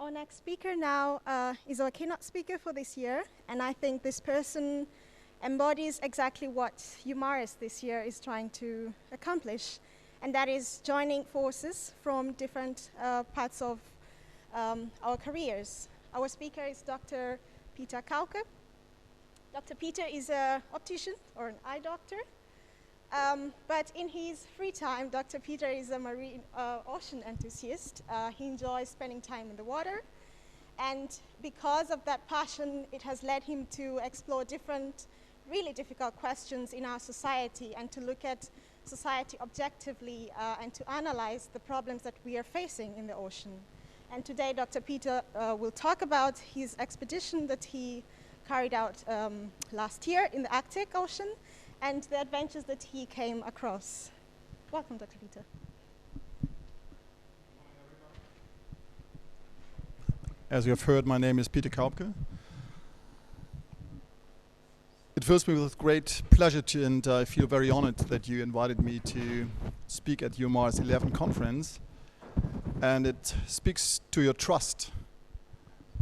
Our next speaker now is our keynote speaker for this year, and I think this person embodies exactly what Humaris this year is trying to accomplish, and that is joining forces from different parts of our careers. Our speaker is Dr. Peter Kaupke. Dr. Peter is an optician or an eye doctor, but in his free time, Dr. Peter is a marine ocean enthusiast. He enjoys spending time in the water, and because of that passion, it has led him to explore different, really difficult questions in our society and to look at society objectively and to analyze the problems that we are facing in the ocean. And today, Dr. Peter will talk about his expedition that he carried out last year in the Arctic Ocean and the adventures that he came across. Welcome, Dr. Peter. As you have heard, my name is Peter Kaupke. It fills me with great pleasure and I feel very honored that you invited me to speak at Humaris 11 conference. And it speaks to your trust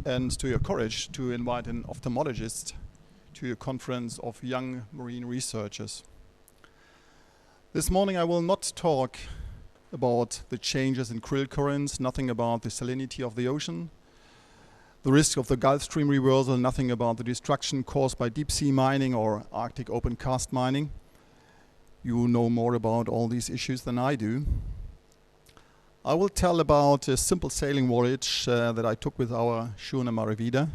and to your courage to invite an ophthalmologist to a conference of young marine researchers. This morning I will not talk about the changes in krill currents, nothing about the salinity of the ocean, the risk of the Gulf Stream reversal, nothing about the destruction caused by deep sea mining or Arctic open cast mining. You know more about all these issues than I do. I will tell about a simple sailing voyage that I took with our schooner Weitere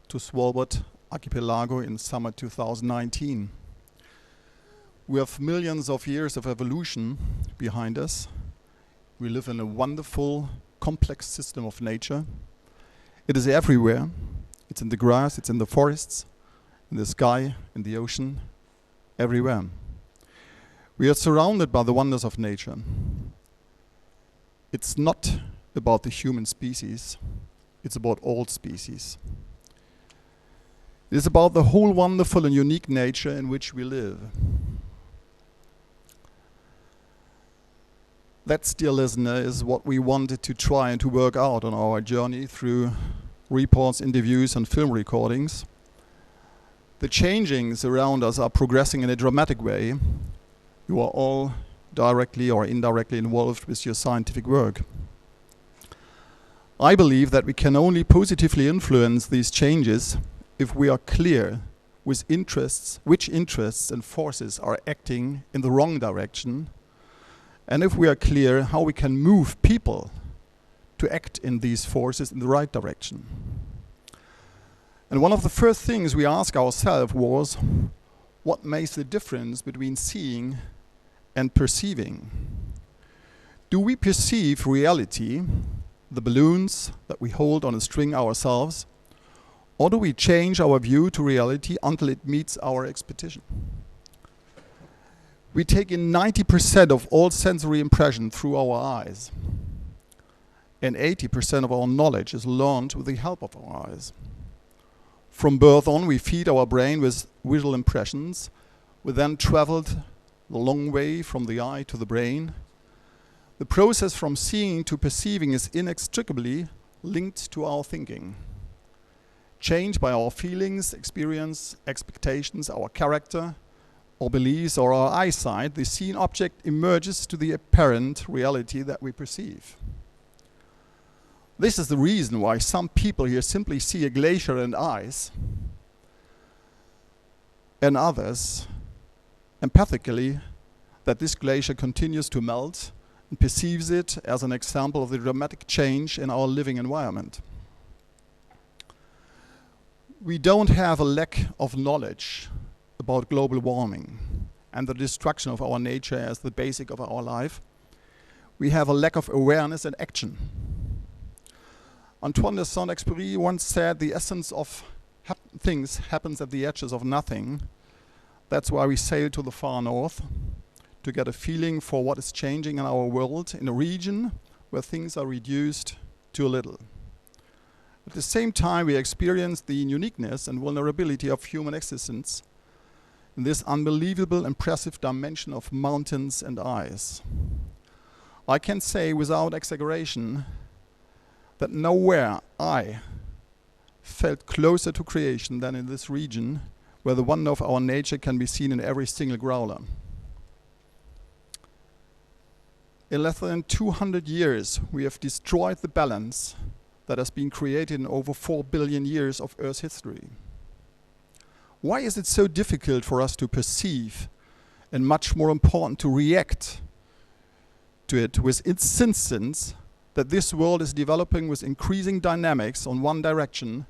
to Svalbard archipelago in summer 2019. We have millions of years of evolution behind us. We live in a wonderful, complex system of nature. It is everywhere. It's in the grass, it's in the forests, in the sky, in the ocean, everywhere. We are surrounded by the wonders of nature. It's not about the human species, it's about all species. It is about the whole wonderful and unique nature in which we live. That, dear listener, is what we wanted to try and to work out on our journey through reports, interviews, and film recordings. The changings around us are progressing in a dramatic way. You are all directly or indirectly involved with your scientific work. I believe that we can only positively influence these changes if we are clear with which interests and forces are acting in the wrong direction, and if we are clear how we can move people to act in these forces in the right direction. And one of the first things we asked ourselves was, what makes the difference between seeing and perceiving? Do we perceive reality, the balloons that we hold on a string ourselves, or do we change our view to reality until it meets our expectation? We take in 90% of all sensory impression through our eyes, and 80% of our knowledge is learned with the help of our eyes. From birth on, we feed our brain with visual impressions. We then traveled the long way from the eye to the brain. The process from seeing to perceiving is inextricably linked to our thinking. Changed by our feelings, experience, expectations, our character, our beliefs, or our eyesight, the seen object emerges to the apparent reality that we perceive. This is the reason why some people here simply see a glacier and ice, and others empathically that this glacier continues to melt and perceives it as an example of the dramatic change in our living environment. We don't have a lack of knowledge about global warming and the destruction of our nature as the basic of our life. We have a lack of awareness and action. Antoine de Saint-Exupéry once said, the essence of things happens at the edges of nothing. That's why we sail to the far north, to get a feeling for what is changing in our world in a region where things are reduced to a little. At the same time, we experience the uniqueness and vulnerability of human existence in this unbelievable, impressive dimension of mountains and ice. I can say without exaggeration that nowhere I felt closer to creation than in this region, where the wonder of our nature can be seen in every single growler. In less than 200 years, we have destroyed the balance that has been created in over 4 billion years of Earth's history. Why is it so difficult for us to perceive, and much more important to react to it with insistence, that this world is developing with increasing dynamics on one direction,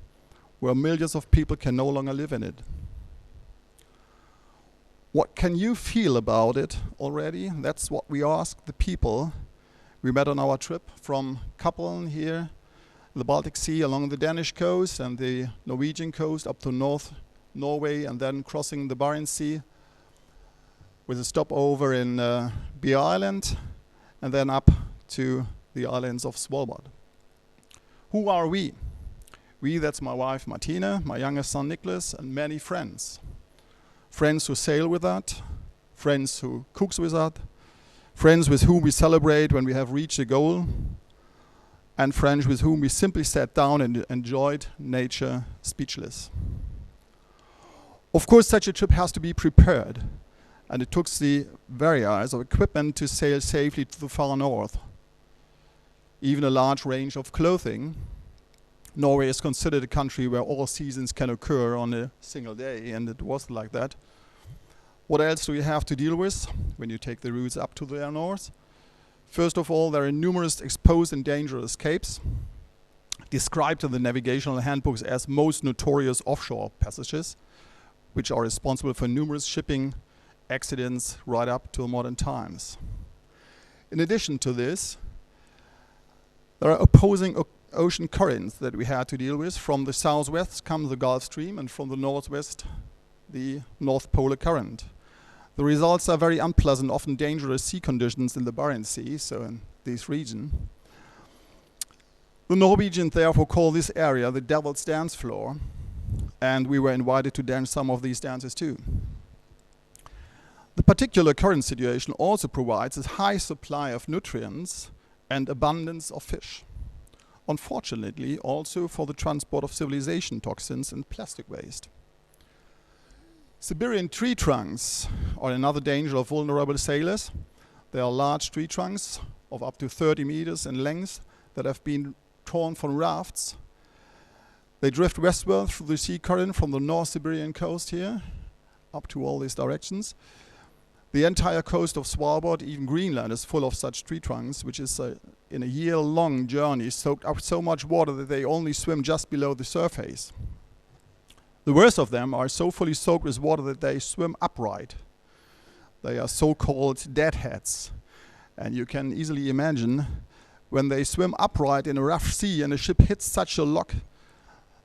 where millions of people can no longer live in it? What can you feel about it already? That's what we asked the people we met on our trip from Kaupke here, the Baltic Sea, along the Danish coast and the Norwegian coast up to North Norway, and then crossing the Barents Sea with a stopover in Beer Island, and then up to the islands of Svalbard. Who are we? We, that's my wife Martina, my youngest son Nicholas, and many friends. Friends who sail with us, friends who cooks with us, friends with whom we celebrate when we have reached a goal, and friends with whom we simply sat down and enjoyed nature speechless. Of course, such a trip has to be prepared, and it took the various of equipment to sail safely to the far north. Even a large range of clothing. Norway is considered a country where all seasons can occur on a single day, and it was like that. What else do you have to deal with when you take the routes up to the north? First of all, there are numerous exposed and dangerous capes, described in the navigational handbooks as most notorious offshore passages, which are responsible for numerous shipping accidents right up to modern times. In addition to this, there are opposing ocean currents that we had to deal with. From the southwest comes the Gulf Stream, and from the northwest, the North Polar Current. The results are very unpleasant, often dangerous sea conditions in the Barents Sea, so in this region. The Norwegians therefore call this area the Devil's Dance Floor, and we were invited to dance some of these dances too. The particular current situation also provides a high supply of nutrients and abundance of fish. Unfortunately, also for the transport of civilization toxins and plastic waste. Siberian tree trunks are another danger of vulnerable sailors. They are large tree trunks of up to 30 meters in length that have been torn from rafts. They drift westward through the sea current from the North Siberian coast here, up to all these directions. The entire coast of Svalbard, even Greenland, is full of such tree trunks, which is in a year-long journey soaked up so much water that they only swim just below the surface. The worst of them are so fully soaked with water that they swim upright. They are so-called deadheads. And you can easily imagine when they swim upright in a rough sea and a ship hits such a lock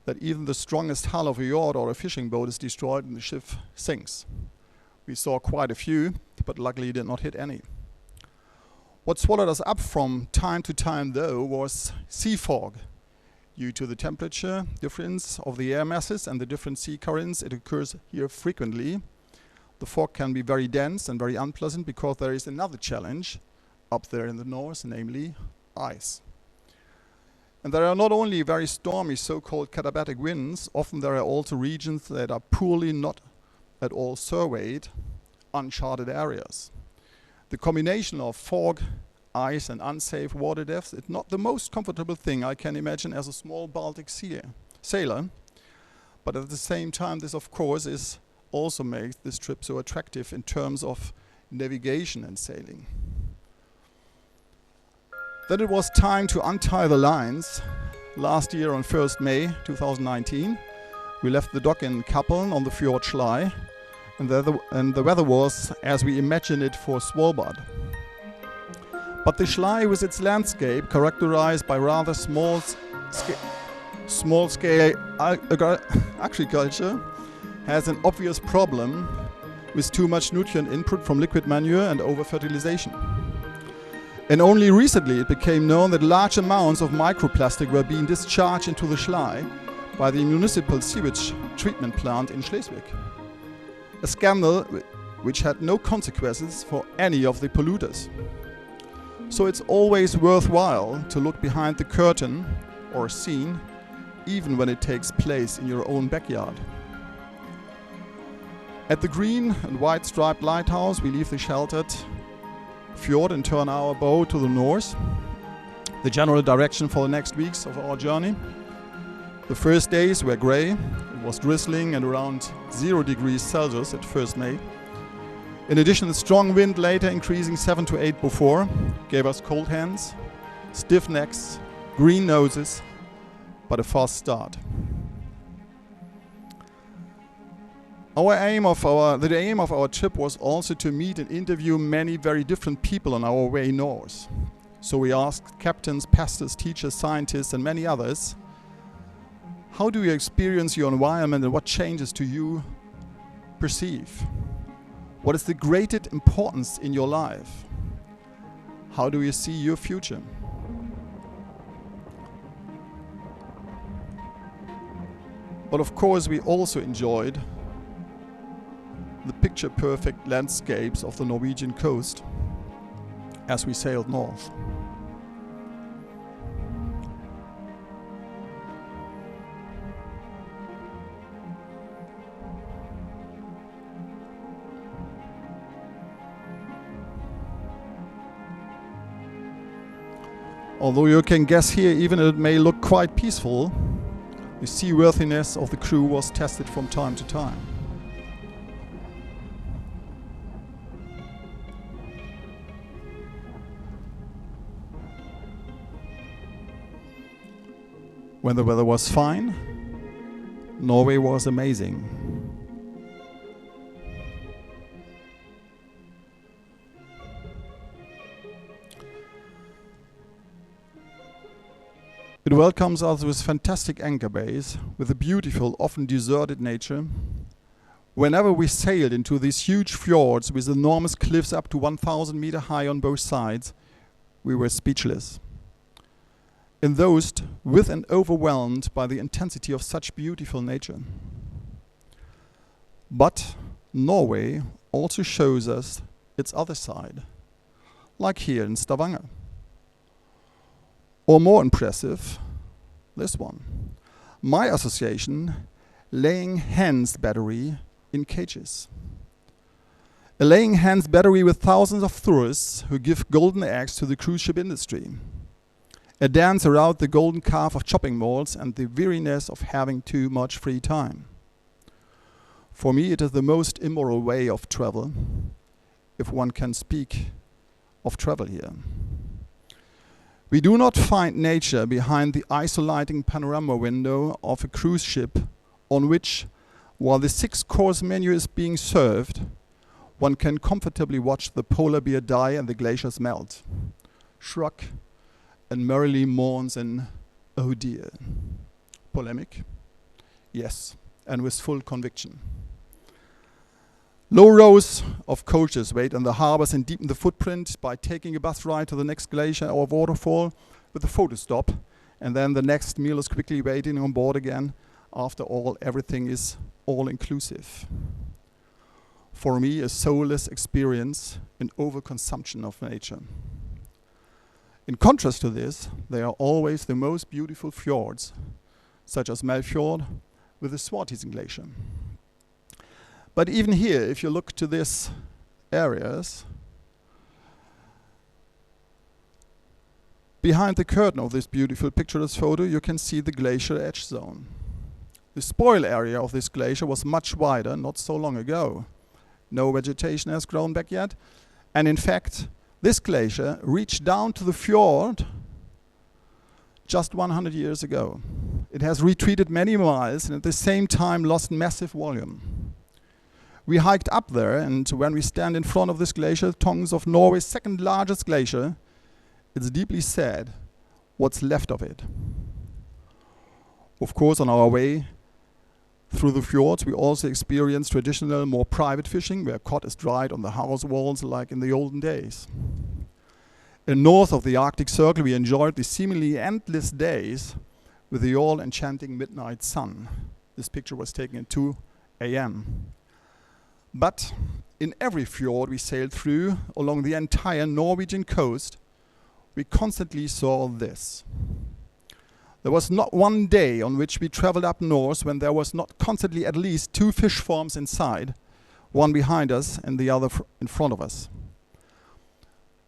that even the strongest hull of a yacht or a fishing boat is destroyed and the ship sinks. We saw quite a few, but luckily did not hit any. What swallowed us up from time to time, though, was sea fog. Due to the temperature difference of the air masses and the different sea currents, it occurs here frequently. The fog can be very dense and very unpleasant because there is another challenge up there in the north, namely ice. And there are not only very stormy so-called katabatic winds, often there are also regions that are poorly not at all surveyed, uncharted areas. The combination of fog, ice and unsafe water depths is not the most comfortable thing I can imagine as a small Baltic Sea sailor, but at the same time this of course is also makes this trip so attractive in terms of navigation and sailing. Then it was time to untie the lines. Last year on 1st May 2019, we left the dock in Kaupke on the fjord Schlei, and the weather was as we imagined it for Svalbard. But the Schlei, with its landscape characterized by rather small-scale agriculture, has an obvious problem with too much nutrient input from liquid manure and over-fertilization. And only recently it became known that large amounts of microplastic were being discharged into the Schlei by the municipal sewage treatment plant in Schleswig. A scandal which had no consequences for any of the polluters. So it's always worthwhile to look behind the curtain or seen, even when it takes place in your own backyard. At the green and white striped lighthouse, we leave the sheltered fjord and turn our bow to the north, the general direction for the next weeks of our journey. The first days were grey, it was drizzling and around 0 degrees Celsius at 1st May. In addition, the strong wind, later increasing 7 to 8 before, gave us cold hands, stiff necks, green noses, but a fast start. The aim of our trip was also to meet and interview many very different people on our way north. So we asked captains, pastors, teachers, scientists, and many others, how do you experience your environment and what changes do you perceive? What is the greatest importance in your life? How do you see your future? But of course, we also enjoyed the picture-perfect landscapes of the Norwegian coast as we sailed north. Although you can guess here, even it may look quite peaceful, the seaworthiness of the crew was tested from time to time. When the weather was fine, Norway was amazing. It welcomes us with fantastic anchor bays, with a beautiful, often deserted nature. Whenever we sailed into these huge fjords with enormous cliffs up to 1,000 meters high on both sides, we were speechless. Enthused with and overwhelmed by the intensity of such beautiful nature. But Norway also shows us its other side, like here in Stavanger. Or more impressive, this one. My association, laying hens battery in cages. A laying hens battery with thousands of tourists who give golden eggs to the cruise ship industry. A dance around the golden calf of shopping malls and the weariness of having too much free time. For me, it is the most immoral way of travel, if one can speak of travel here. We do not find nature behind the isolating panorama window of a cruise ship on which, while the 6-course menu is being served, one can comfortably watch the polar bear die and the glaciers melt, shrug, and merrily mourns an "oh dear." Polemic? Yes, and with full conviction. Low rows of coaches wait in the harbors and deepen the footprint by taking a bus ride to the next glacier or waterfall with a photo stop, and then the next meal is quickly waiting on board again. After all, everything is all-inclusive. For me, a soulless experience, an overconsumption of nature. In contrast to this, they are always the most beautiful fjords, such as Melfjord with the Svartisen Glacier. But even here, if you look to these areas, behind the curtain of this beautiful picturesque photo, you can see the glacier edge zone. The spoil area of this glacier was much wider not so long ago. No vegetation has grown back yet. And in fact, this glacier reached down to the fjord just 100 years ago. It has retreated many miles and at the same time lost massive volume. We hiked up there, and when we stand in front of this glacier, tongues of Norway's second largest glacier, it's deeply sad what's left of it. Of course, on our way through the fjords, we also experienced traditional, more private fishing, where cod is dried on the house walls like in the olden days. And north of the Arctic Circle, we enjoyed the seemingly endless days with the all-enchanting midnight sun. This picture was taken at 2 a.m. But in every fjord we sailed through, along the entire Norwegian coast, we constantly saw this. There was not one day on which we traveled up north when there was not constantly at least 2 fish farms inside, one behind us and the other in front of us.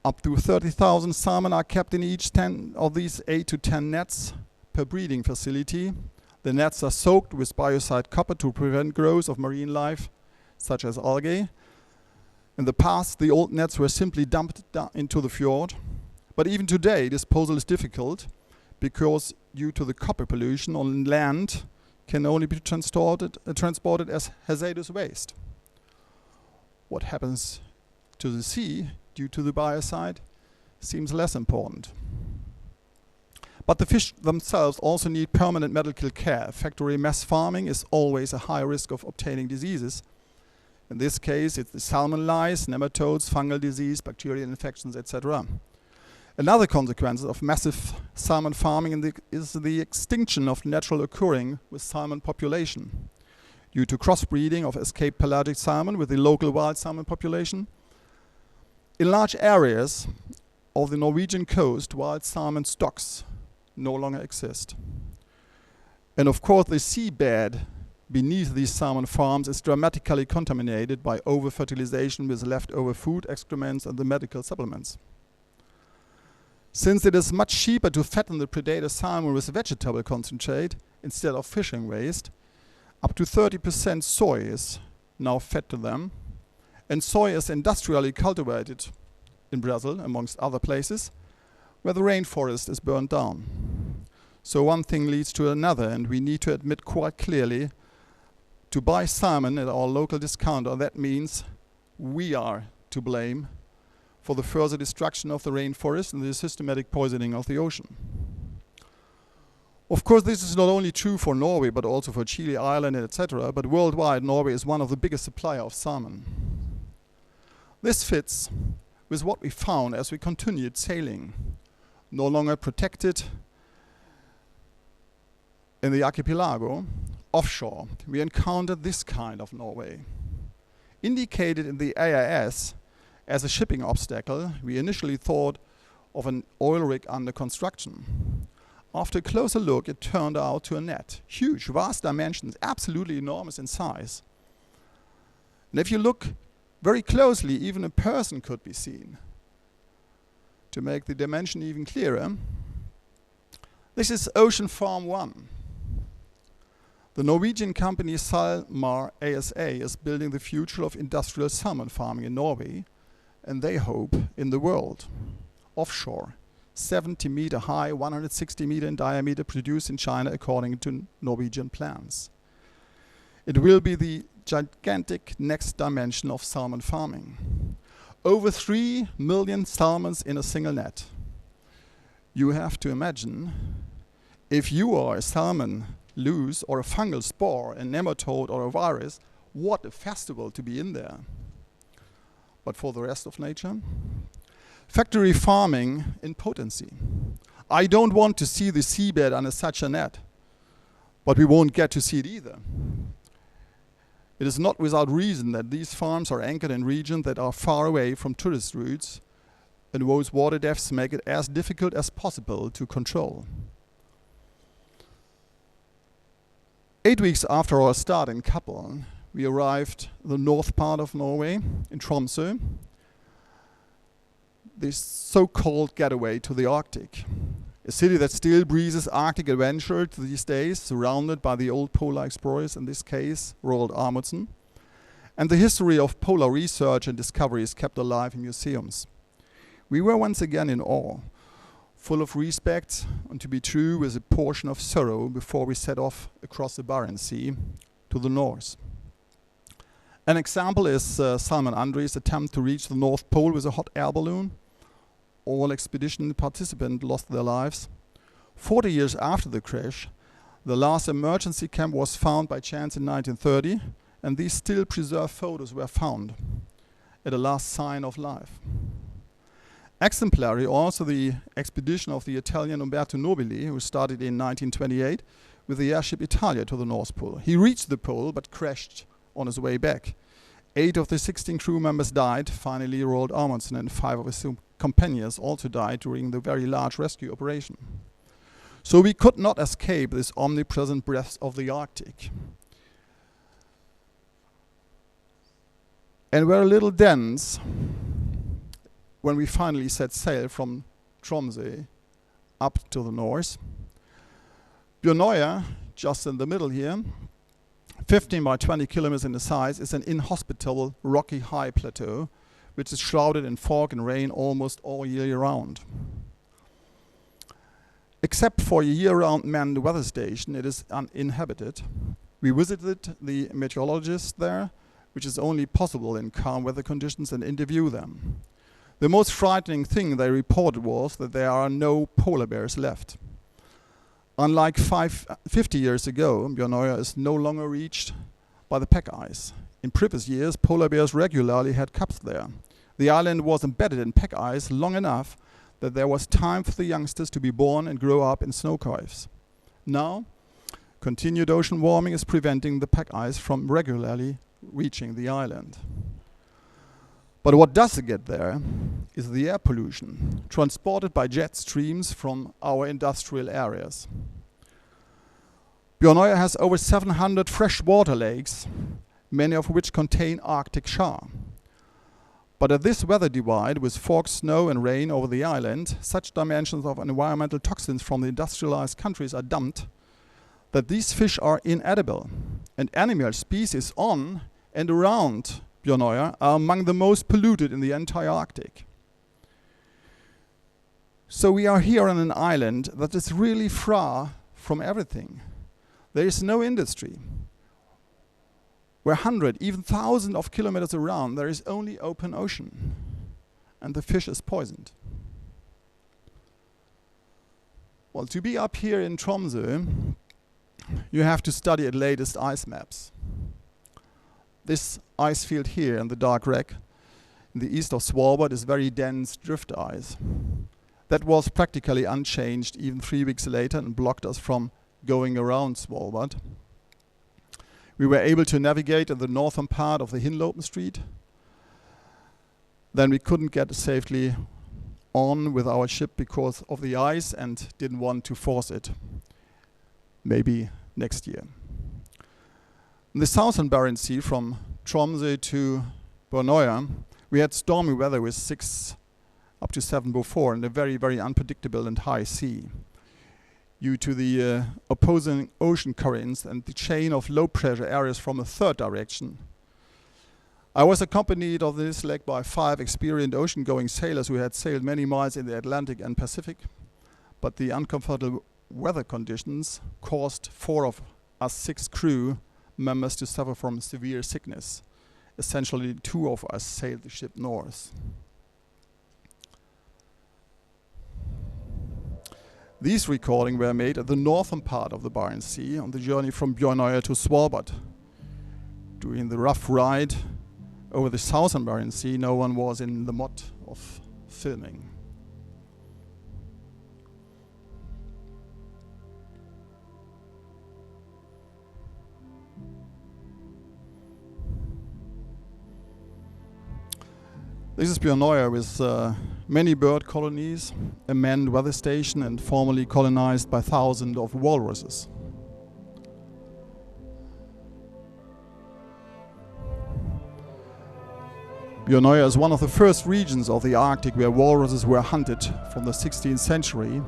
Up to 30,000 salmon are kept in each 10 of these 8 to 10 nets per breeding facility. The nets are soaked with biocide copper to prevent growth of marine life, such as algae. In the past, the old nets were simply dumped into the fjord. But even today, disposal is difficult because due to the copper pollution on land can only be transported as hazardous waste. What happens to the sea due to the biocide seems less important. But the fish themselves also need permanent medical care. Factory mass farming is always a high risk of obtaining diseases. In this case, it's the salmon lice, nematodes, fungal disease, bacterial infections, etc. Another consequence of massive salmon farming is the extinction of natural occurring with salmon population. Due to crossbreeding of escaped pelagic salmon with the local wild salmon population, in large areas of the Norwegian coast, wild salmon stocks no longer exist. And of course, the seabed beneath these salmon farms is dramatically contaminated by over-fertilization with leftover food, excrements, and the medical supplements. Since it is much cheaper to fatten the predator salmon with vegetable concentrate instead of fishing waste, up to 30% soy is now fed to them. And soy is industrially cultivated in Brazil, amongst other places, where the rainforest is burned down. So one thing leads to another, and we need to admit quite clearly, to buy salmon at our local discounter, that means we are to blame for the further destruction of the rainforest and the systematic poisoning of the ocean. Of course, this is not only true for Norway, but also for Chile, Ireland, etc. But worldwide, Norway is one of the biggest suppliers of salmon. This fits with what we found as we continued sailing. No longer protected in the archipelago, offshore, we encountered this kind of Norway. Indicated in the AIS as a shipping obstacle, we initially thought of an oil rig under construction. After a closer look, it turned out to a net. Huge, vast dimensions, absolutely enormous in size. And if you look very closely, even a person could be seen. To make the dimension even clearer, this is Ocean Farm 1. The Norwegian company SalMar ASA is building the future of industrial salmon farming in Norway, and they hope in the world. Offshore, 70 meter high, 160 meter in diameter, produced in China according to Norwegian plans. It will be the gigantic next dimension of salmon farming. Over 3 million salmons in a single net. You have to imagine, if you are a salmon loose or a fungal spore, a nematode or a virus, what a festival to be in there. But for the rest of nature, factory farming in potency. I don't want to see the seabed under such a net, but we won't get to see it either. It is not without reason that these farms are anchored in regions that are far away from tourist routes, and those water depths make it as difficult as possible to control. 8 weeks after our start in Kaupke, we arrived in the north part of Norway, in Tromsø, this so-called getaway to the Arctic. A city that still breathes Arctic adventure to these days, surrounded by the old polar explorers, in this case, Roald Amundsen. And the history of polar research and discovery is kept alive in museums. We were once again in awe, full of respect, and to be true, with a portion of sorrow before we set off across the Barents Sea to the north. An example is Salman Andre's attempt to reach the North Pole with a hot air balloon. All expedition participants lost their lives. 40 years after the crash, the last emergency camp was found by chance in 1930, and these still preserved photos were found at a last sign of life. Exemplary also the expedition of the Italian Umberto Nobili, who started in 1928 with the airship Italia to the North Pole. He reached the pole but crashed on his way back. 8 of the 16 crew members died. Finally, Roald Amundsen and 5 of his companions also died during the very large rescue operation. So we could not escape this omnipresent breath of the Arctic. And we're a little dense when we finally set sail from Tromsø up to the north. Bjørnøya, just in the middle here, 15 by 20 kilometers in the size, is an inhospitable rocky high plateau which is shrouded in fog and rain almost all year round. Except for a year-round manned weather station, it is uninhabited. We visited the meteorologists there, which is only possible in calm weather conditions, and interview them. The most frightening thing they reported was that there are no polar bears left. Unlike 50 years ago, Bjørnøya is no longer reached by the pack ice. In previous years, polar bears regularly had cubs there. The island was embedded in pack ice long enough that there was time for the youngsters to be born and grow up in snow caves. Now, continued ocean warming is preventing the pack ice from regularly reaching the island. But what does get there is the air pollution, transported by jet streams from our industrial areas. Bjørnøya has over 700 freshwater lakes, many of which contain Arctic char. But at this weather divide, with fog, snow and rain over the island, such dimensions of environmental toxins from the industrialized countries are dumped that these fish are inedible, and animal species on and around Bjørnøya are among the most polluted in the entire Arctic. So we are here on an island that is really far from everything. There is no industry. We're 100, even 1,000 of kilometers around, there is only open ocean, and the fish is poisoned. Well, to be up here in Tromsø, you have to study at latest ice maps. This ice field here in the dark red in the east of Svalbard is very dense drift ice. That was practically unchanged even 3 weeks later and blocked us from going around Svalbard. We were able to navigate in the northern part of the Hinlopen Strait. Then we couldn't get safely on with our ship because of the ice and didn't want to force it. Maybe next year. In the southern Barents Sea from Tromsø to Bjørnøya, we had stormy weather with 6 up to 7 before and a very, very unpredictable and high sea. Due to the opposing ocean currents and the chain of low pressure areas from a third direction. I was accompanied on this leg by 5 experienced ocean-going sailors who had sailed many miles in the Atlantic and Pacific, but the uncomfortable weather conditions caused 4 of us 6 crew members to suffer from severe sickness. Essentially, 2 of us sailed the ship north. These recordings were made at the northern part of the Barents Sea on the journey from Bjørnøya to Svalbard. During the rough ride over the southern Barents Sea, no one was in the mode of filming. This is Bjørnøya with many bird colonies, a manned weather station, and formerly colonized by thousands of walruses. Bjørnøya is one of the first regions of the Arctic where walruses were hunted from the 16th century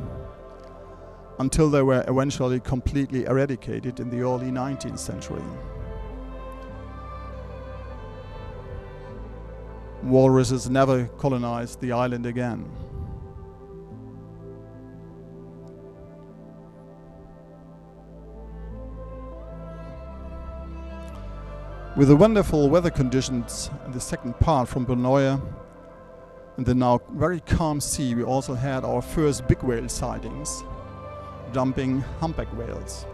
until they were eventually completely eradicated in the early 19th century. Walruses never colonized the island again. With the wonderful weather conditions in the second part from Bjørnøya and the now very calm sea, we also had our first big whale sightings, jumping humpback whales.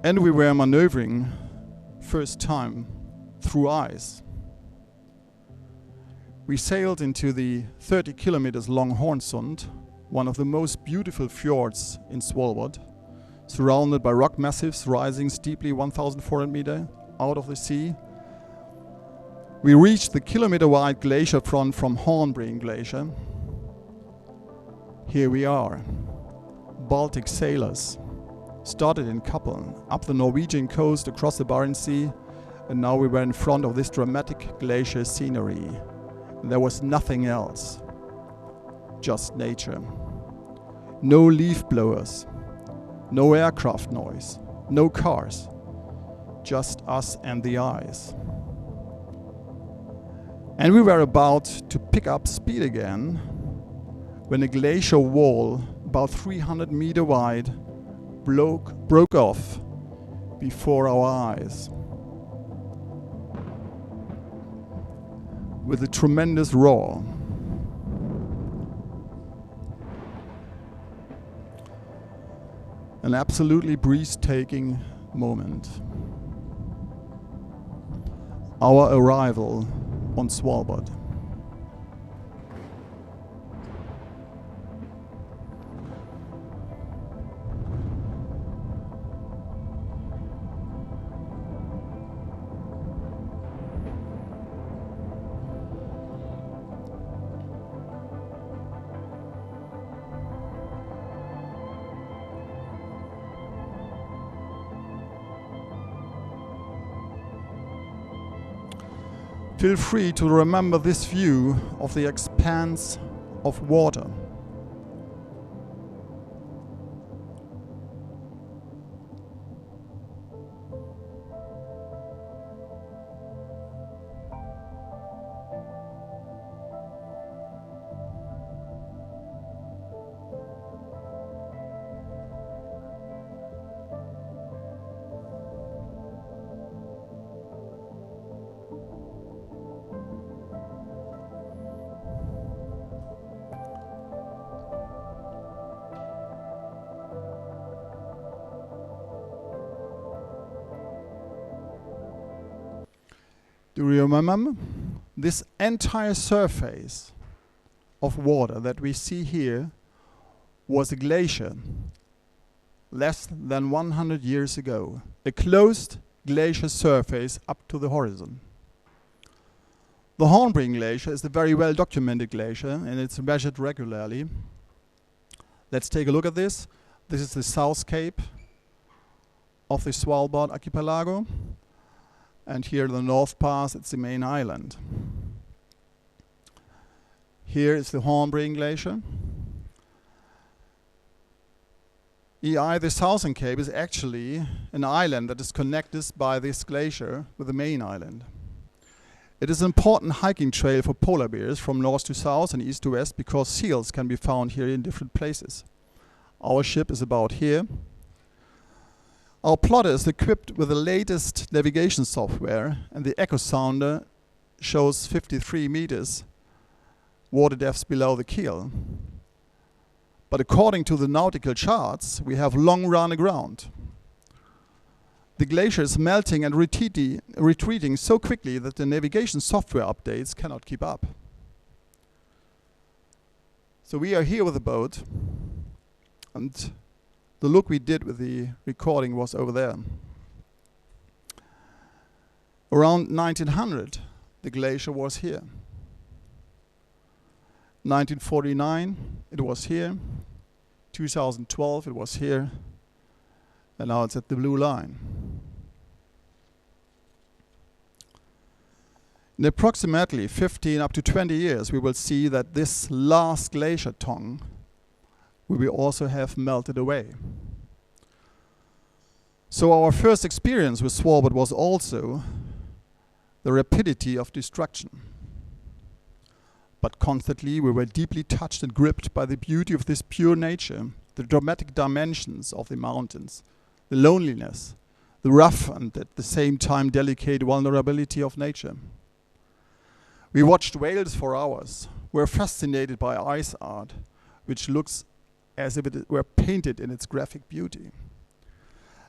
And we were maneuvering first time through ice. We sailed into the 30 kilometers long Hornsund, one of the most beautiful fjords in Svalbard, surrounded by rock massives rising steeply 1,400 meters out of the sea. We reached the kilometer-wide glacier front from Hornbreen Glacier. Here we are, Baltic sailors, started in Kaupke, up the Norwegian coast, across the Barents Sea, and now we were in front of this dramatic glacier scenery. There was nothing else, just nature. No leaf blowers, no aircraft noise, no cars, just us and the ice. And we were about to pick up speed again when a glacial wall about 300 meters wide broke off before our eyes with a tremendous roar. An absolutely breathtaking moment. Our arrival on Svalbard. Feel free to remember this view of the expanse of water. Do you remember? This entire surface of water that we see here was a glacier less than 100 years ago. A closed glacier surface up to the horizon. The Hornbreen Glacier is a very well documented glacier and it's measured regularly. Let's take a look at this. This is the South Cape of the Svalbard archipelago. And here the North Pass, it's the main island. Here is the Hornbreen Glacier. EI, the Southern Cape, is actually an island that is connected by this glacier with the main island. It is an important hiking trail for polar bears from north to south and east to west because seals can be found here in different places. Our ship is about here. Our plotter is equipped with the latest navigation software and the echo sounder shows 53 meters water depths below the keel. But according to the nautical charts, we have long run aground. The glacier is melting and retreating so quickly that the navigation software updates cannot keep up. So we are here with the boat, and the look we did with the recording was over there. Around 1900, the glacier was here. 1949, it was here. 2012, it was here. And now it's at the blue line. In approximately 15 up to 20 years, we will see that this last glacier tongue we will also have melted away. So our first experience with Svalbard was also the rapidity of destruction. But constantly we were deeply touched and gripped by the beauty of this pure nature, the dramatic dimensions of the mountains, the loneliness, the rough and at the same time delicate vulnerability of nature. We watched whales for hours, were fascinated by ice art, which looks as if it were painted in its graphic beauty.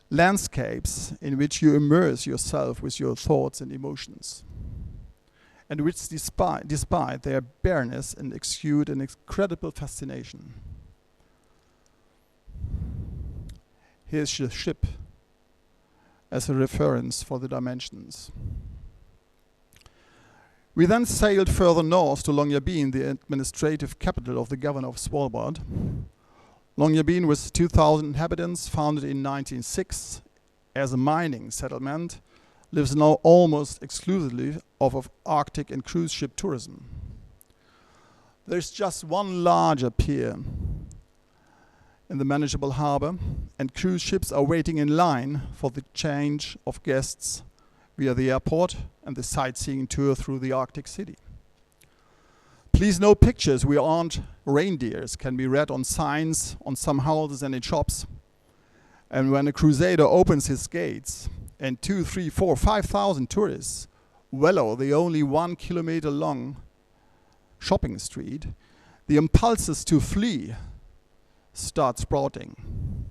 Landscapes in which you immerse yourself with your thoughts and emotions, and which despite their bareness and exude an incredible fascination. Here's the ship as a reference for the dimensions. We then sailed further north to Longyearbyen, the administrative capital of the governor of Svalbard. Longyearbyen, with 2,000 inhabitants, founded in 1906 as a mining settlement, lives now almost exclusively off of Arctic and cruise ship tourism. There's just one larger pier in the manageable harbor, and cruise ships are waiting in line for the change of guests via the airport and the sightseeing tour through the Arctic city. Please no pictures, we aren't reindeers, can be read on signs on some houses and in shops. And when a crusader opens his gates and 2, 3, 4, 5,000 tourists wallow the only 1 kilometer long shopping street, the impulses to flee start sprouting.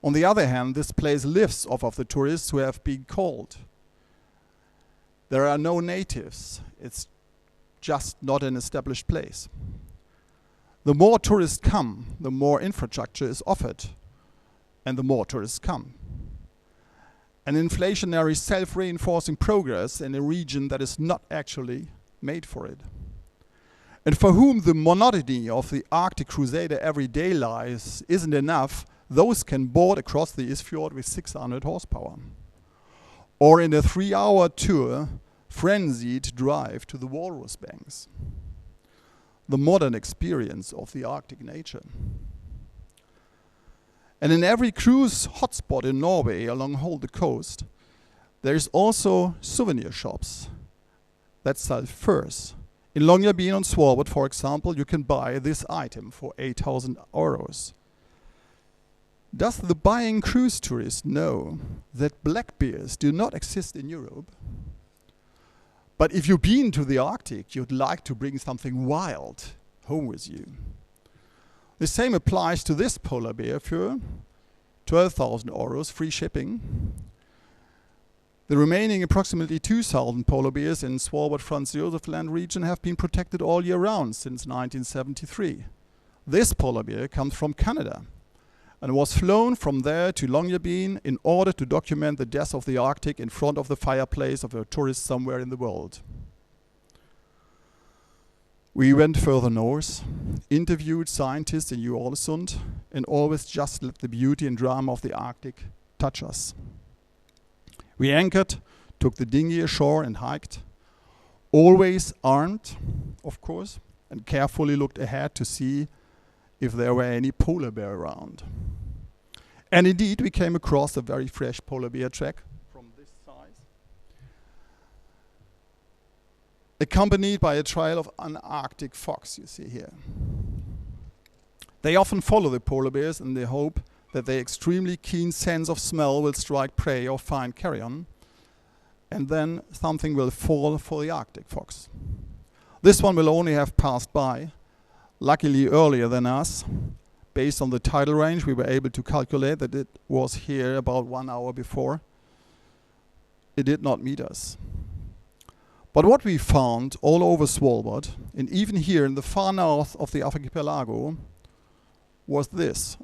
On the other hand, this place lives off of the tourists who have been called. There are no natives. It's just not an established place. The more tourists come, the more infrastructure is offered, and the more tourists come. An inflationary self-reinforcing progress in a region that is not actually made for it. And for whom the monotony of the Arctic crusader everyday lives isn't enough, those can board across the Isfjord with 600 horsepower. Or in a 3-hour tour, frenzied drive to the walrus banks. The modern experience of the Arctic nature. And in every cruise hotspot in Norway along whole the coast, there is also souvenir shops that sell furs. In Longyearbyen on Svalbard, for example, you can buy this item for 8,000 euros. Does the buying cruise tourist know that black bears do not exist in Europe? But if you've been to the Arctic, you'd like to bring something wild home with you. The same applies to this polar bear fur, 12,000 euros, free shipping. The remaining approximately 2,000 polar bears in Svalbard Franz Josef Land region have been protected all year round since 1973. This polar bear comes from Canada and was flown from there to Longyearbyen in order to document the death of the Arctic in front of the fireplace of a tourist somewhere in the world. We went further north, interviewed scientists in New-Ålesund, and always just let the beauty and drama of the Arctic touch us. We anchored, took the dinghy ashore and hiked, always armed, of course, and carefully looked ahead to see if there were any polar bear around. And indeed, we came across a very fresh polar bear track from this size, accompanied by a trail of an Arctic fox, you see here. They often follow the polar bears in the hope that their extremely keen sense of smell will strike prey or find carrion, and then something will fall for the Arctic fox. This one will only have passed by, luckily earlier than us. Based on the tidal range, we were able to calculate that it was here about 1 hour before. It did not meet us. But what we found all over Svalbard, and even here in the far north of the archipelago, was this.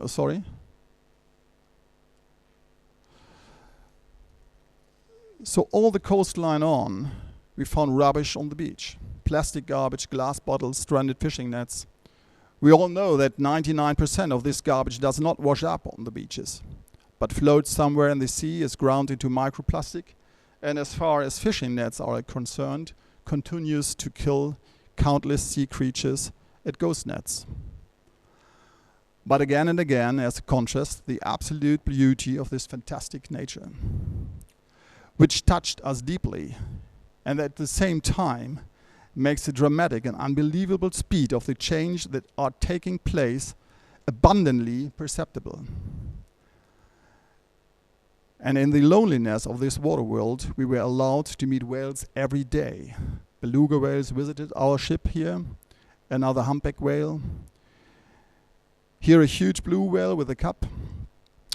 So all the coastline on, we found rubbish on the beach. Plastic garbage, glass bottles, stranded fishing nets. We all know that 99% of this garbage does not wash up on the beaches, but floats somewhere in the sea, is ground into microplastic, and as far as fishing nets are concerned, continues to kill countless sea creatures at ghost nets. But again and again, as a contrast, the absolute beauty of this fantastic nature, which touched us deeply, and at the same time makes the dramatic and unbelievable speed of the change that are taking place abundantly perceptible. And in the loneliness of this water world, we were allowed to meet whales every day. Beluga whales visited our ship here, another humpback whale. Here a huge blue whale with a cup.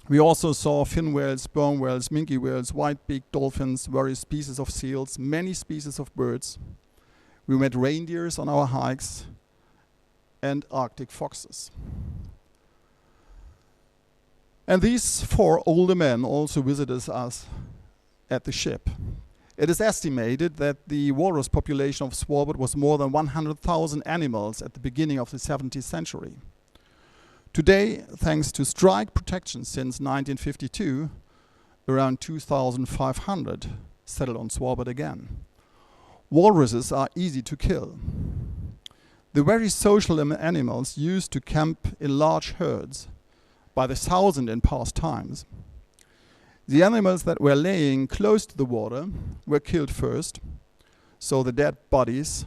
We also saw fin whales, sperm whales, minke whales, white-beaked dolphins, various species of seals, many species of birds. We met reindeers on our hikes and Arctic foxes. And these 4 older men also visited us at the ship. It is estimated that the walrus population of Svalbard was more than 100,000 animals at the beginning of the 17th century. Today, thanks to strike protection since 1952, around 2,500 settled on Svalbard again. Walruses are easy to kill. The very social animals used to camp in large herds, by the thousand in past times. The animals that were laying close to the water were killed first, so the dead bodies,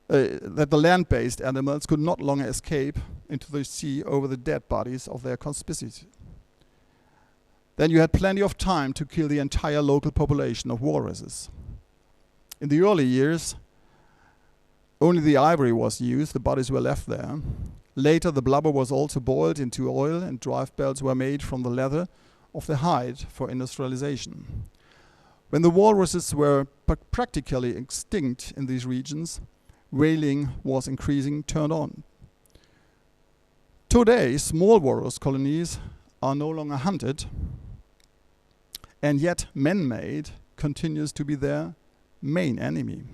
that the land-based animals could not longer escape into the sea over the dead bodies of their conspicuous. Then you had plenty of time to kill the entire local population of walruses. In the early years, only the ivory was used, the bodies were left there. Later, the blubber was also boiled into oil and drive belts were made from the leather of the hide for industrialization. When the walruses were practically extinct in these regions, whaling was increasing turned on. Today, small walrus colonies are no longer hunted, and yet man-made continues to be their main enemy.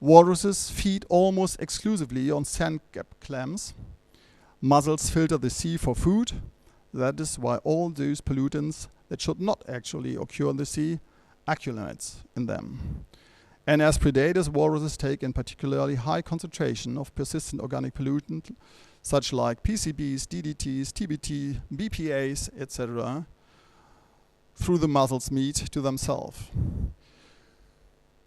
Walruses feed almost exclusively on sand-cap clams. Mussels filter the sea for food. That is why all those pollutants that should not actually occur in the sea accumulates in them. And as predators, walruses take in particularly high concentration of persistent organic pollutants, such like PCBs, DDTs, TBT, BPAs, etc., through the mussels' meat to themselves.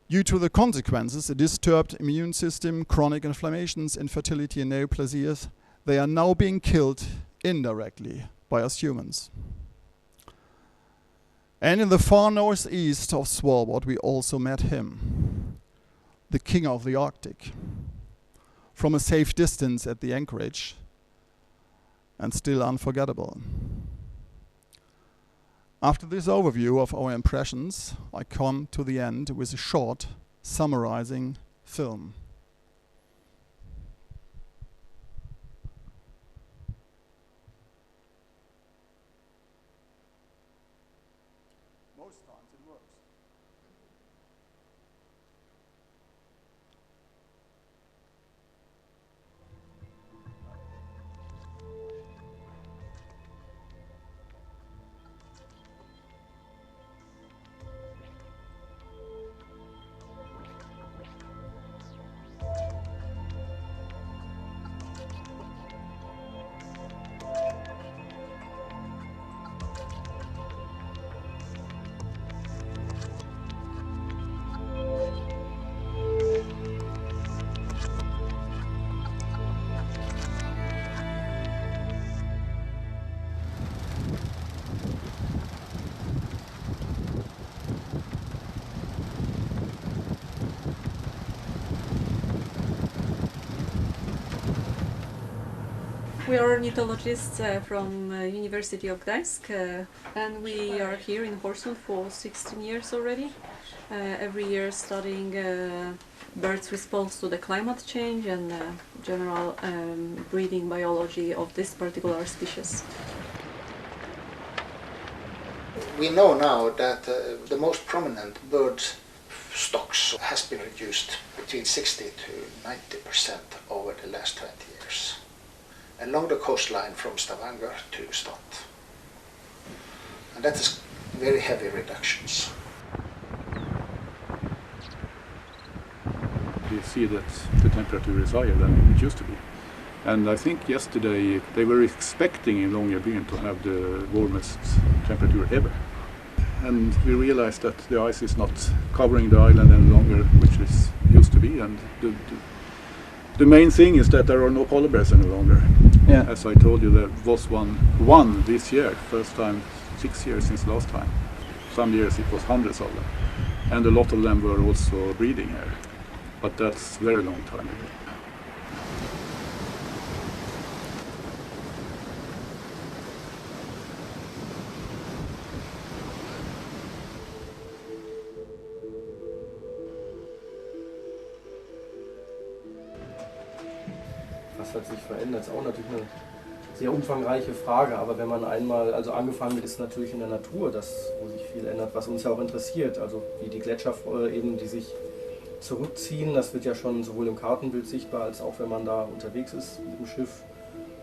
Due to the consequences, a disturbed immune system, chronic inflammations, infertility, and neoplasias, they are now being killed indirectly by us humans. And in the far northeast of Svalbard, we also met him, the king of the Arctic, from a safe distance at the anchorage, and still unforgettable. After this overview of our impressions, I come to the end with a short, summarizing film. Most times it works. We are ornithologists from University of Gdańsk, and we are here in Horsund for 16 years already. Every year studying birds' response to the climate change and general breeding biology of this particular species. We know now that the most prominent bird stocks has been reduced between 60 to 90% over the last 20 years. Along the coastline from Stavanger to Stad. And that is very heavy reductions. We see that the temperature is higher than it used to be. And I think yesterday they were expecting in Longyearbyen to have the warmest temperature ever. And we realized that the ice is not covering the island any longer, which it used to be. And the main thing is that there are no polar bears any longer. Yeah. As I told you, there was one this year, first time 6 years since last time. Some years it was hundreds of them. And a lot of them were also breeding here. But that's a very long time ago. Was hat sich verändert? Ist auch natürlich eine sehr umfangreiche Frage, aber wenn man einmal, also angefangen ist natürlich in der Natur, das, wo sich viel ändert, was uns ja auch interessiert, also wie die Gletscher eben, die sich zurückziehen, das wird ja schon sowohl im Kartenbild sichtbar, als auch wenn man da unterwegs ist mit dem Schiff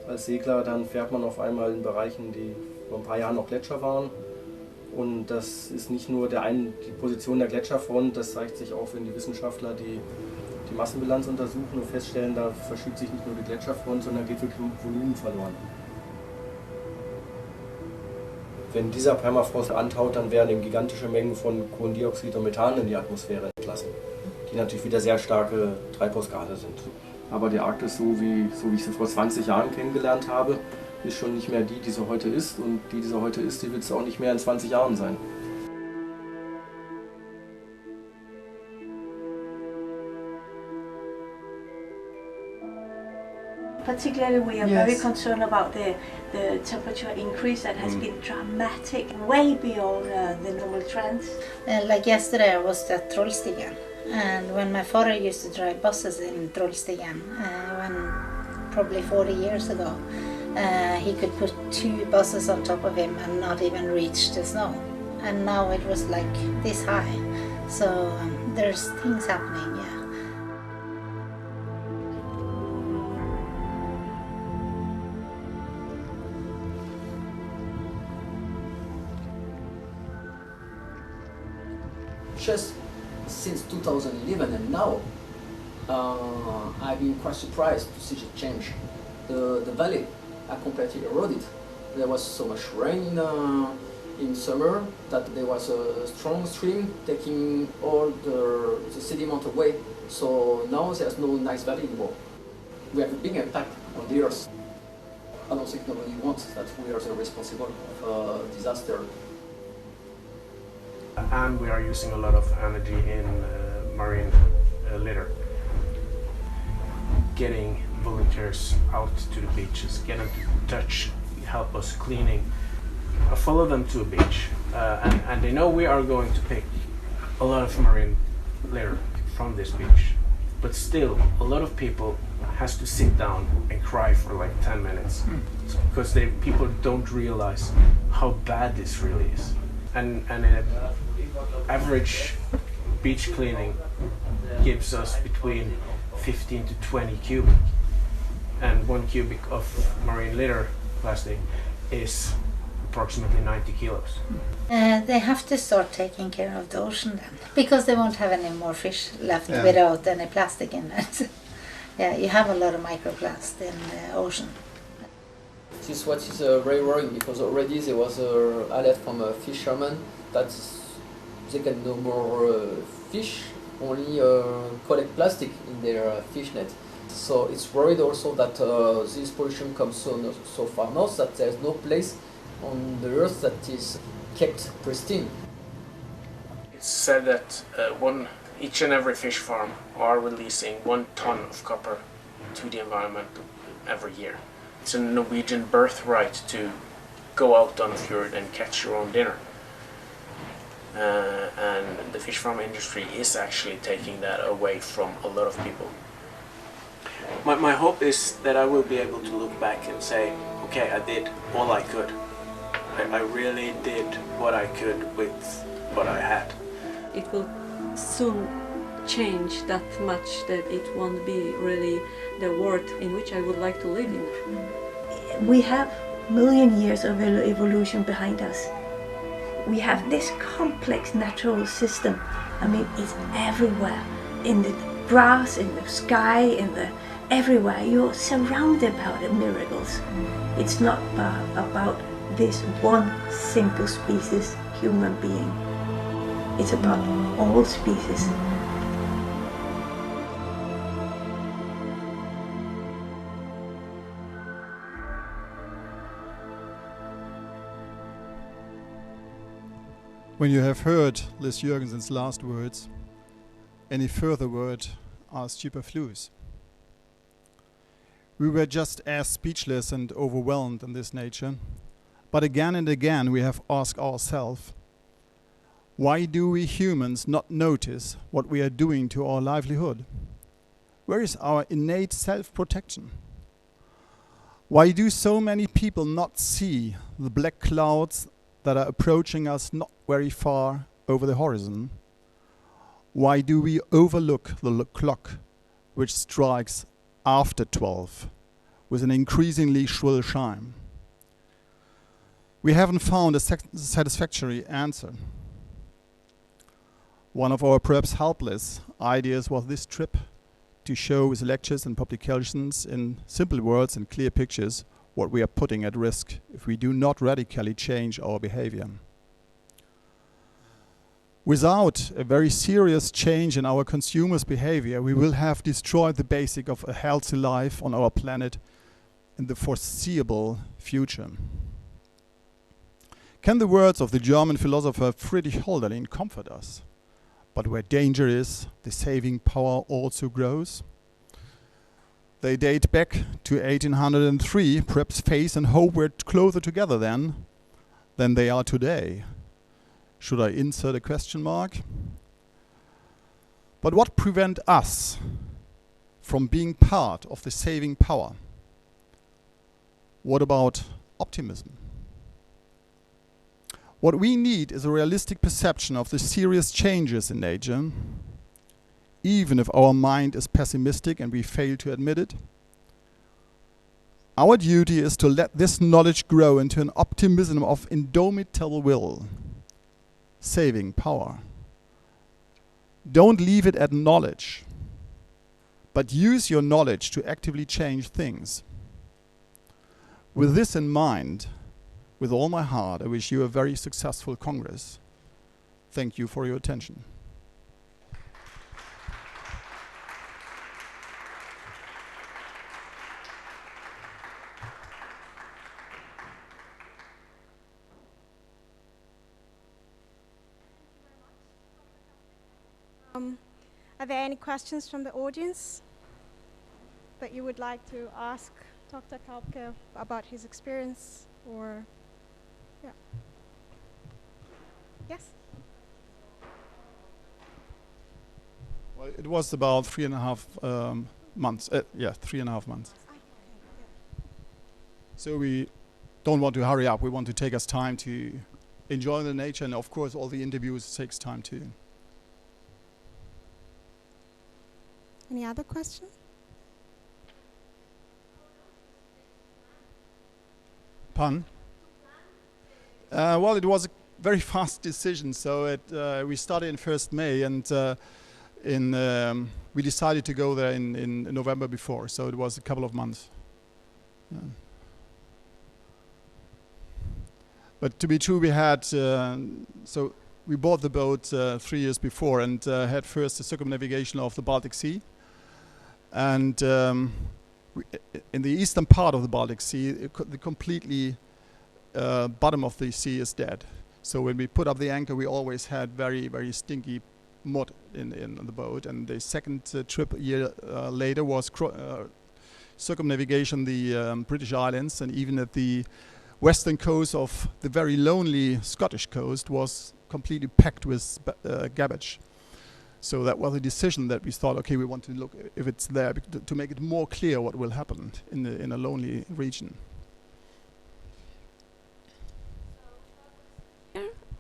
als Segler, dann fährt man auf einmal in Bereichen, die vor ein paar Jahren noch Gletscher waren. Und das ist nicht nur die Position der Gletscherfront, das zeigt sich auch, wenn die Wissenschaftler die Massenbilanz untersuchen und feststellen, da verschiebt sich nicht nur die Gletscherfront, sondern geht wirklich Volumen verloren. Wenn dieser Permafrost antaut, dann werden eben gigantische Mengen von Kohlendioxid und Methan in die Atmosphäre entlassen, die natürlich wieder sehr starke Treibhausgase sind. Aber die Arktis, so wie ich sie vor 20 Jahren kennengelernt habe, ist schon nicht mehr die sie heute ist. Und die sie heute ist, die wird es auch nicht mehr in 20 Jahren sein. Particularly, we are very concerned about the temperature increase that has been dramatic, way beyond the normal trends. Like yesterday, I was at Trollstigen, and when my father used to drive buses in Trollstigen, probably 40 years ago, he could put 2 buses on top of him and not even reach the snow. And now it was like this high, so there's things happening, yeah. Just since 2011 and now, I've been quite surprised to see the change. The valley are completely eroded. There was so much rain in summer that there was a strong stream taking all the sediment away. So now there's no nice valley anymore. We have a big impact on the earth. I don't think nobody wants that we are the responsible of a disaster. And we are using a lot of energy in marine litter. Getting volunteers out to the beaches, get them to touch, help us cleaning. I follow them to a beach, and they know we are going to pick a lot of marine litter from this beach. But still, a lot of people has to sit down and cry for like 10 minutes because people don't realize how bad this really is. And an average beach cleaning gives us between 15 to 20 cubic, and 1 cubic of marine litter plastic is approximately 90 kilos. They have to start taking care of the ocean then, because they won't have any more fish left without any plastic in it. Yeah, you have a lot of microplast in the ocean. This is what is very worrying, because already there was an alert from a fisherman that they can no more fish, only collect plastic in their fish net. So it's worried also that this pollution comes so far north that there is no place on the earth that is kept pristine. It's said that each and every fish farm are releasing 1 ton of copper to the environment every year. It's a Norwegian birthright to go out on the fjord and catch your own dinner. And the fish farm industry is actually taking that away from a lot of people. My hope is that I will be able to look back and say, okay, I did all I could. I really did what I could with what I had. It will soon change that much that it won't be really the world in which I would like to live in. We have million years of evolution behind us. We have this complex natural system. I mean, it's everywhere. In the grass, in the sky, everywhere. You're surrounded by the miracles. It's not about this one single species, human being. It's about all species. When you have heard Liz Jürgensen's last words, any further word are superfluous. We were just as speechless and overwhelmed in this nature, but again and again we have asked ourselves, why do we humans not notice what we are doing to our livelihood? Where is our innate self-protection? Why do so many people not see the black clouds that are approaching us not very far over the horizon? Why do we overlook the clock which strikes after 12 with an increasingly shrill chime? We haven't found a satisfactory answer. One of our perhaps helpless ideas was this trip to show with lectures and publications in simple words and clear pictures what we are putting at risk if we do not radically change our behavior. Without a very serious change in our consumers' behavior, we will have destroyed the basic of a healthy life on our planet in the foreseeable future. Can the words of the German philosopher Friedrich Hölderlin comfort us? But where danger is, the saving power also grows. They date back to 1803. Perhaps faith and hope were closer together then than they are today. Should I insert a question mark? But what prevents us from being part of the saving power? What about optimism? What we need is a realistic perception of the serious changes in nature, even if our mind is pessimistic and we fail to admit it. Our duty is to let this knowledge grow into an optimism of indomitable will, saving power. Don't leave it at knowledge, but use your knowledge to actively change things. With this in mind, with all my heart, I wish you a very successful Congress. Thank you for your attention. Are there any questions from the audience that you would like to ask Dr. Kaupke about his experience or? Yeah. Yes? Well, it was about 3.5 months. 3.5 months. So we don't want to hurry up. We want to take us time to enjoy the nature, and of course all the interviews takes time too. Any other questions? Pardon? Well, it was a very fast decision. So we started in 1st May, and we decided to go there in November before. So it was a couple of months. Yeah. But to be true, we had so we bought the boat 3 years before and had first the circumnavigation of the Baltic Sea, and in the eastern part of the Baltic Sea, the completely bottom of the sea is dead. So when we put up the anchor, we always had very, very stinky mud in the boat. And the second trip a year later was circumnavigation the British Islands, and even at the western coast of the very lonely Scottish coast was completely packed with garbage. So that was a decision that we thought, okay, we want to look if it's there to make it more clear what will happen in a lonely region.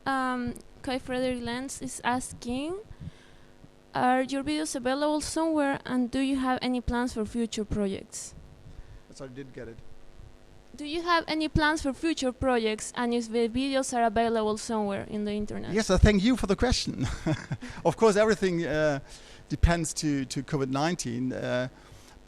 Kai Frederick Lenz is asking, are your videos available somewhere, and do you have any plans for future projects? Sorry, I didn't get it. Do you have any plans for future projects, and if the videos are available somewhere in the internet? Yes, thank you for the question. Of course, everything depends to COVID-19,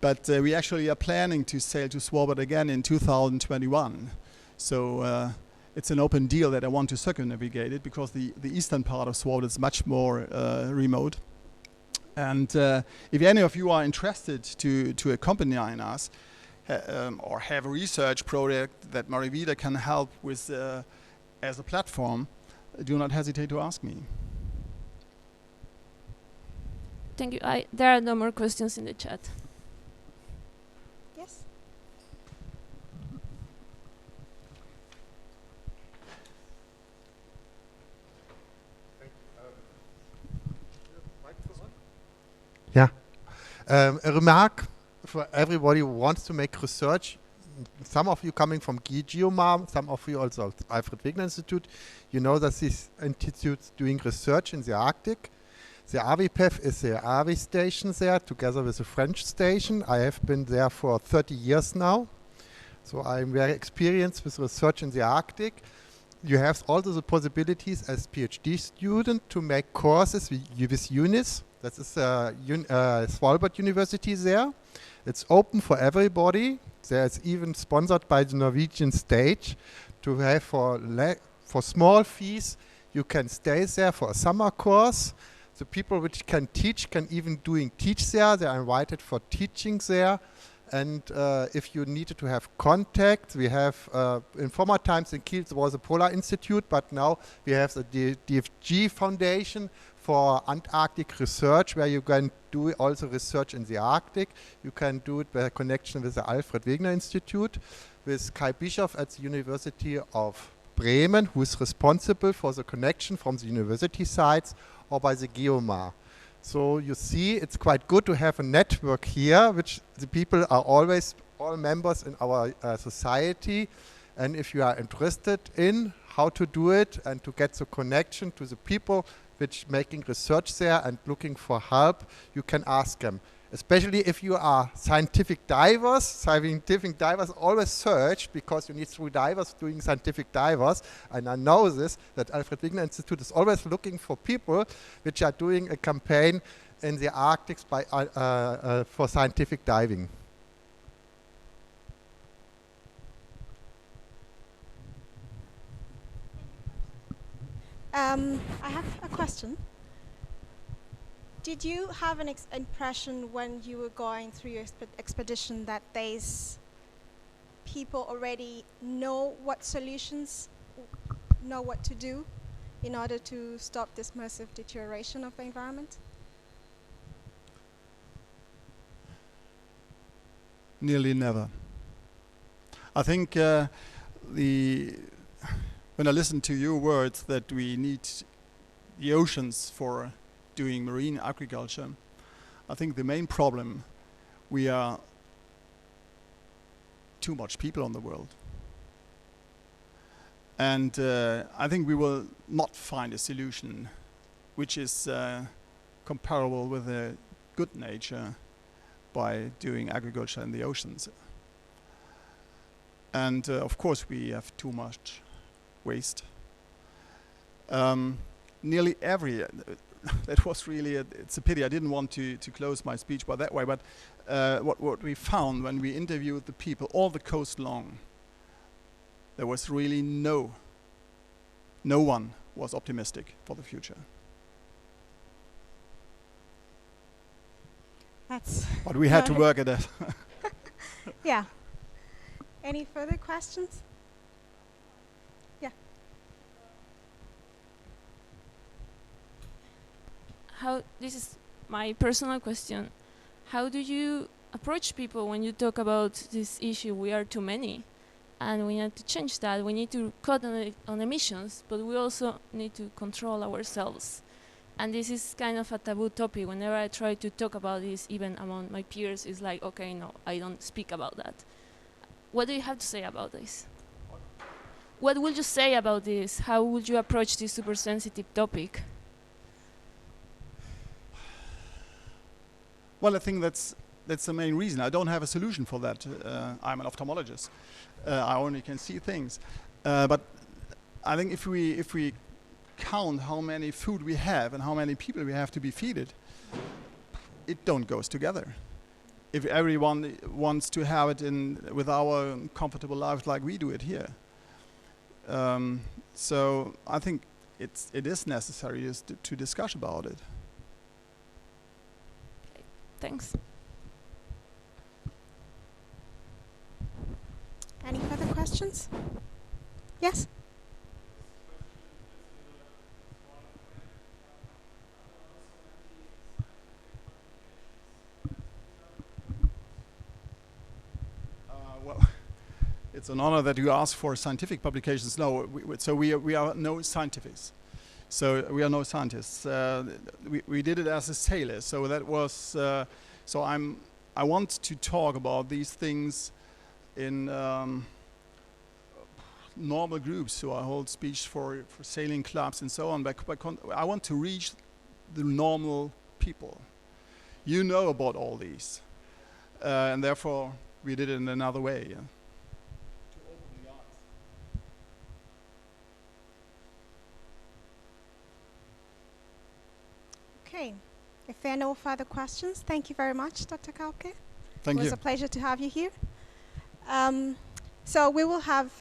but we actually are planning to sail to Svalbard again in 2021. So it's an open deal that I want to circumnavigate it, because the eastern part of Svalbard is much more remote. And if any of you are interested to accompany us, or have a research project that Marivida can help with as a platform, do not hesitate to ask me. Thank you. There are no more questions in the chat. Yes? Yeah. A remark for everybody who wants to make research. some of you coming from GeoMar, some of you also Alfred Wegener Institute, you know that this institute is doing research in the Arctic. The AVIPEF is the AVI station there, together with the French station. I have been there for 30 years now, so I'm very experienced with research in the Arctic. You have also the possibilities as PhD student to make courses with UNIS. That is Svalbard University there. It's open for everybody. There's even sponsored by the Norwegian state to have for small fees. You can stay there for a summer course. The people which can teach can even teach there. They are invited for teaching there. And if you needed to have contact, we have, in former times in Kiel there was a Polar Institute, but now we have the DFG Foundation for Antarctic research, where you can do also research in the Arctic. You can do it by connection with the Alfred Wegener Institute, with Kai Bischoff at the University of Bremen, who is responsible for the connection from the university sites, or by the GeoMar. So you see, it's quite good to have a network here, which the people are always all members in our society. And if you are interested in how to do it and to get the connection to the people which making research there and looking for help, you can ask them. Especially if you are scientific divers. Scientific divers always search, because you need 3 divers doing scientific divers. And I know this, that Alfred Wegener Institute is always looking for people which are doing a campaign in the Arctic for scientific diving. I have a question. Did you have an impression when you were going through your expedition that these people already know what solutions, know what to do in order to stop this massive deterioration of the environment? Nearly never. I think when I listen to your words that we need the oceans for doing marine agriculture, I think the main problem, we are too much people on the world. And I think we will not find a solution which is comparable with a good nature by doing agriculture in the oceans. And of course we have too much waste. Nearly every that was really, it's a pity, I didn't want to close my speech by that way, but what we found when we interviewed the people all the coast long, there was really no one was optimistic for the future. But we had to work at it. Yeah. Any further questions? Yeah. This is my personal question. How do you approach people when you talk about this issue, we are too many, and we need to change that? We need to cut on emissions, but we also need to control ourselves. And this is kind of a taboo topic. Whenever I try to talk about this, even among my peers, it's like, okay, no, I don't speak about that. What do you have to say about this? What would you say about this? How would you approach this super sensitive topic? Well, I think that's the main reason. I don't have a solution for that. I'm an ophthalmologist. I only can see things. But I think if we count how many food we have and how many people we have to be fed, it don't goes together. If everyone wants to have it with our comfortable lives like we do it here. So I think it is necessary to discuss about it. Thanks. Any further questions? Yes? Well, it's an honor that you ask for scientific publications. No, we are no scientists. So we are no scientists. We did it as a sailor. So that was. I want to talk about these things in normal groups. So I hold speech for sailing clubs and so on. But I want to reach the normal people. You know about all these. And therefore, we did it in another way. Yeah? Okay. If there are no further questions, thank you very much, Dr. Kaupke. Thank you. It was a pleasure to have you here. So we will have